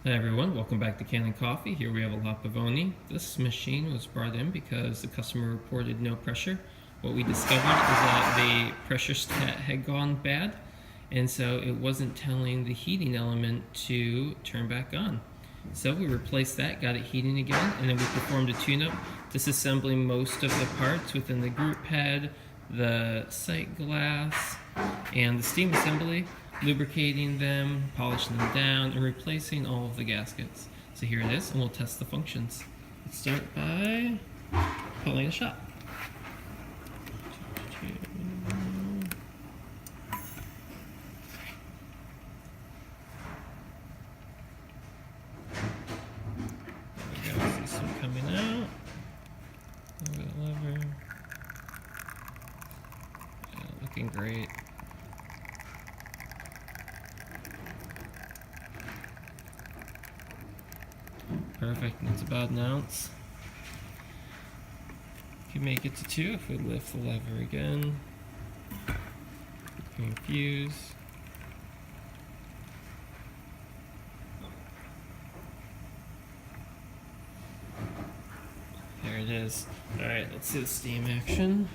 Hi everyone, welcome back to Kanen Coffee. Here we have a La Pavoni. This machine was brought in because the customer reported no pressure. What we discovered is that the pressure stat had gone bad, and so it wasn't telling the heating element to turn back on. So we replaced that, got it heating again, and then we performed a tune-up, disassembling most of the parts within the group head, the sight glass, and the steam assembly, lubricating them, polishing them down, and replacing all of the gaskets. So here it is, and we'll test the functions. Let's start by pulling a shot. There we go, see some coming out. Over the lever. Yeah, looking great. Perfect, and it's about an ounce. If you make it to 2, if we lift the lever again, infuse. There it is. Alright, let's see the steam action.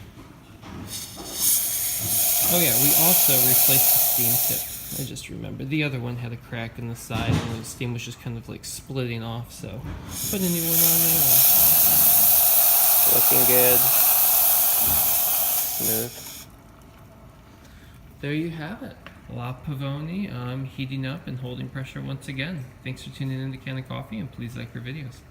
Oh yeah, we also replaced the steam tip. I just remembered. The other one had a crack in the side and the steam was just kind of like splitting off, so put a new one on there. Looking good. Smooth. There you have it. La Pavoni heating up and holding pressure once again. Thanks for tuning in to Kanen Coffee, and please like our videos.